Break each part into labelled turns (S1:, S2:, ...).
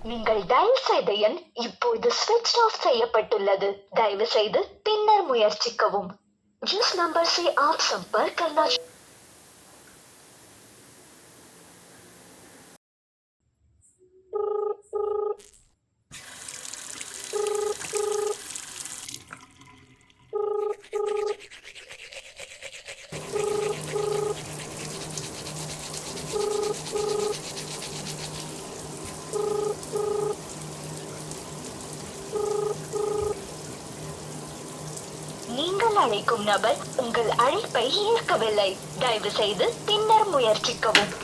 S1: நீங்கள் டயல் செய்த எண் இப்போது ஸ்விட்ச் ஆஃப் செய்யப்பட்டுள்ளது. தயவு செய்து பின்னர் முயற்சிக்கவும். जिस नंबर से आप संपर्क करना நீங்கள் அழைக்கும் நபர் உங்கள் அழைப்பை ஏற்கவில்லை. தயவு செய்து பின்னர் முயற்சிக்கவும்.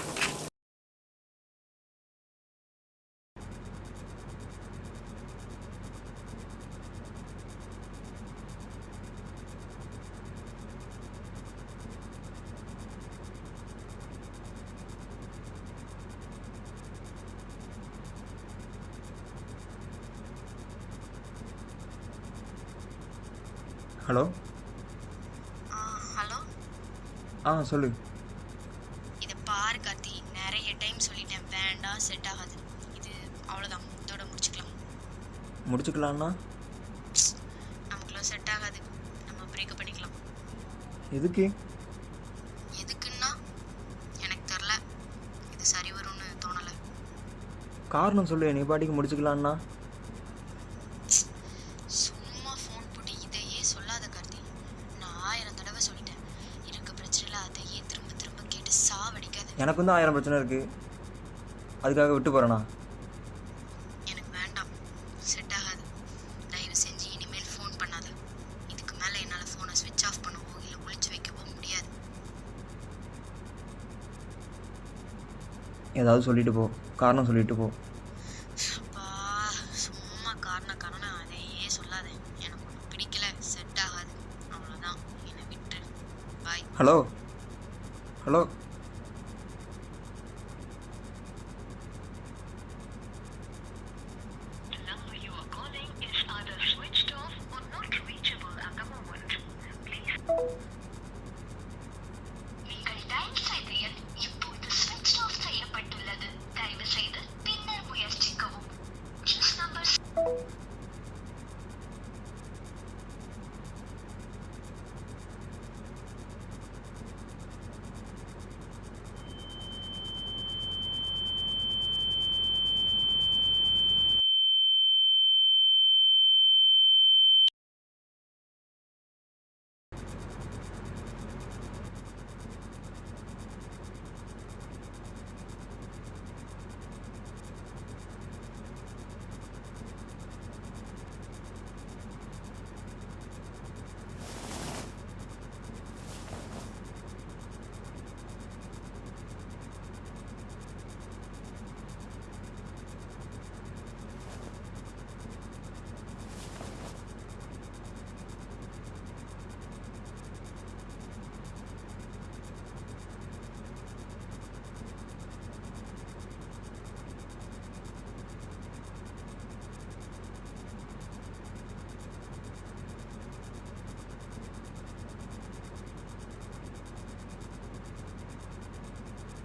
S2: ஹலோ.
S3: ஹலோ.
S2: சொல்லு.
S3: இதை பாரு கார்த்தி, நிறைய டைம் சொல்லிட்டேன், வேண்டாம், செட் ஆகாது. இது அவ்வளோதான், இதோட
S2: முடிச்சுக்கலாம்னா
S3: நமக்குள்ள செட் ஆகாது, நம்ம பிரேக்கப் பண்ணிக்கலாம்.
S2: எதுக்கு?
S3: எதுக்குன்னா எனக்கு தெரில, இது சரி வரும்னு தோணலை.
S2: காரணம் சொல்லு. நீ பாட்டிக்கு முடிச்சுக்கலான்னா
S3: சும்மா ஃபோன் போட்டு இதையே சொல்லாத கார்த்தி. நான் 1000 தடவை சொல்லிட்டேன், இருக்க பிரச்சனையில் அதையே திரும்ப திரும்ப கேட்டு சாவடிக்காது.
S2: எனக்கு வந்து 1000 பிரச்சனை இருக்குது, அதுக்காக விட்டு போகிறேண்ணா?
S3: எனக்கு வேண்டாம், செட் ஆகாது. தயவு செஞ்சு இனிமேல் ஃபோன் பண்ணாத. இதுக்கு மேலே என்னால் ஃபோனை ஸ்விட்ச் ஆஃப் பண்ணவோ இல்லை ஒளிச்சு வைக்கவோ முடியாது.
S2: ஏதாவது சொல்லிட்டு போ, காரணம் சொல்லிட்டு போ.
S3: அப்பா, சும்மா காரணம் அதையே சொல்லாத. எனக்கு ஒன்று பிடிக்கல, செட் ஆகாது, அவ்வளோதான், என்னை விட்டு பாய்.
S2: ஹலோ. ஹலோ.
S1: நீங்கள் டயல் செய்த எண் இப்போது ஸ்விட்ச் ஆஃப் செய்யப்பட்டுள்ளது. தயவு செய்து பின்னர் முயற்சிக்கவும். जिस नंबर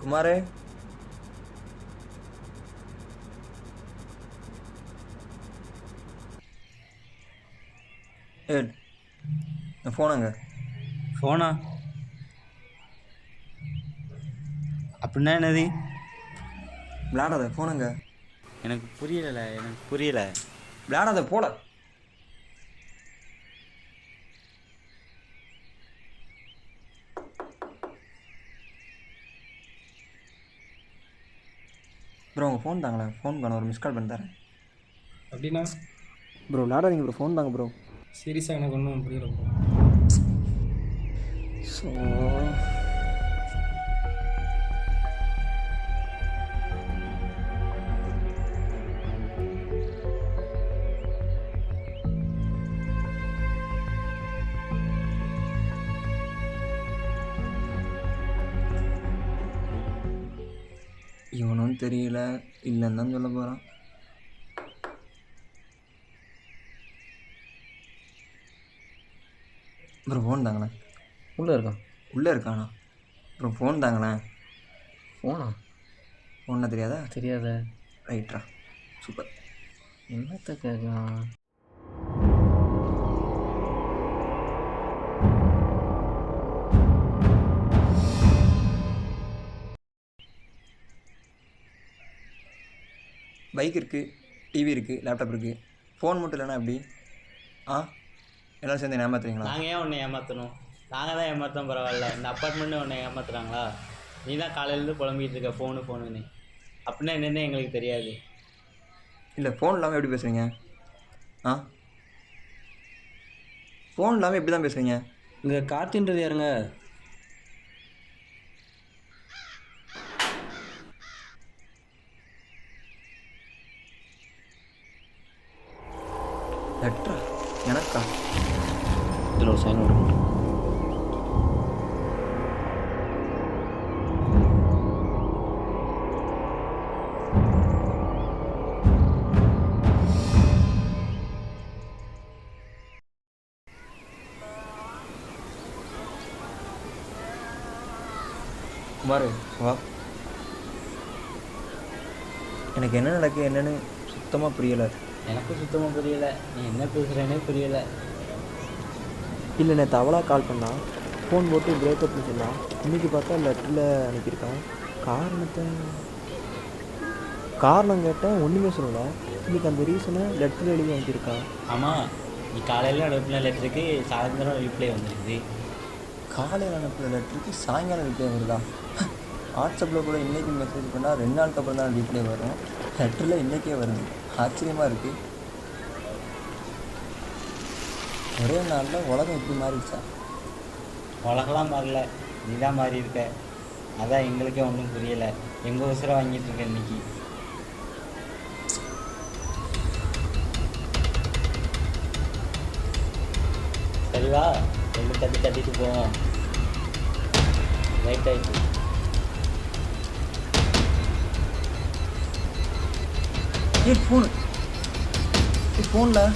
S2: குமாரே. ஃபோனுங்க.
S4: ஃபோனா? அப்படின்னா என்னது?
S2: விளையாடாத, ஃபோனுங்க.
S4: எனக்கு புரியல.
S2: விளையாடாத, போல. ப்ரோ உங்கள் ஃபோன் தாங்களேன், ஃபோன் பண்ண ஒரு மிஸ் கால் பண்ணி தரேன்.
S5: அப்படின்னா
S2: ப்ரோ விளையாடாதீங்க ப்ரோ, ஃபோன் தாங்க ப்ரோ.
S5: சீரியஸாக எனக்கு ஒன்றும் புரியல ப்ரோ.
S2: ஸோ இவனும் தெரியல, இல்லைன்னு தான் சொல்ல போகிறான். அப்புறம் ஃபோன் தாங்களேன். உள்ளே இருக்கானா? அப்புறம் ஃபோன் தாங்களேன்.
S6: ஃபோனா?
S2: ஃபோன்னா தெரியாதா?
S6: தெரியாத.
S2: ரைட்ரா, சூப்பர். என்னத்த கேட்கலாம்? பைக் இருக்குது, டிவி இருக்குது, லேப்டாப் இருக்குது, ஃபோன் மட்டும் இல்லைன்னா எப்படி? எல்லோரும் சேர்ந்து ஏமாத்துறீங்களா?
S4: நாங்கள் ஏன் உன்னை ஏமாற்றணும்? நாங்கள் தான் ஏமாற்றோம், பரவாயில்ல. இந்த அப்பார்ட்மெண்ட்டு உன்னை ஏமாத்துறாங்களா? நீ தான் காலையிலேருந்து புலம்பிகிட்டு இருக்க ஃபோனுன்னு. அப்படின்னா என்னென்னு எங்களுக்கு தெரியாது.
S2: இல்லை, ஃபோன் இல்லாமல் எப்படி பேசுகிறீங்க? ஃபோன் இல்லாமல் எப்படி தான் பேசுகிறீங்க?
S5: இங்கே கார்த்தின்றது யாருங்க?
S2: லெட்ரா எனக்கா?
S5: இதில் ஒரு சைன் வரும்.
S2: குமார் வா. எனக்கு என்ன நடக்கு என்னன்னு சுத்தமாக புரியலை.
S4: எனக்கும் சுத்தமாக புரியலை. நீ என்ன பேசுகிறேனே புரியலை.
S6: இல்லை, நேற்று அவளாக கால் பண்ணான், ஃபோன் போட்டு பிரேக்கப்னு சொன்னான். இன்றைக்கி பார்த்தா லெட்டரில் அனுப்பியிருக்கான். காரணம் கேட்டேன், ஒன்றுமே சொல்லலை. இன்றைக்கி அந்த ரீசனை லெட்டரில் எழுதி அனுப்பியிருக்கான்.
S4: ஆமாம், நீ காலையில் அனுப்பின லெட்டருக்கு சாயந்தரம் ரிப்ளை வந்துருக்குது.
S2: காலையில் அனுப்புகிற லெட்டருக்கு சாயங்காலம் ரிப்ளை வருதா? வாட்ஸ்அப்பில் கூட இன்றைக்கி மெசேஜ் பண்ணால் 2 நாளுக்கு அப்புறம் தான் ரிப்ளை வரும். லெட்டரில் இன்றைக்கே வருது. ஆச்சரியமாக இருக்குது. ஒரே நாளில் உலகம் எப்படி மாறிடுச்சா?
S4: உலகெல்லாம் மாறல, நீ தான் மாறி இருக்க. அதான் எங்களுக்கே ஒன்றும் புரியலை. எங்கள் உசுரை வாங்கிட்டு இருக்க இன்னைக்கு. சரிவா, ரெண்டு தட்டிட்டு போவோம். ரைட் ஆயிடுச்சு.
S2: ஃபோனில்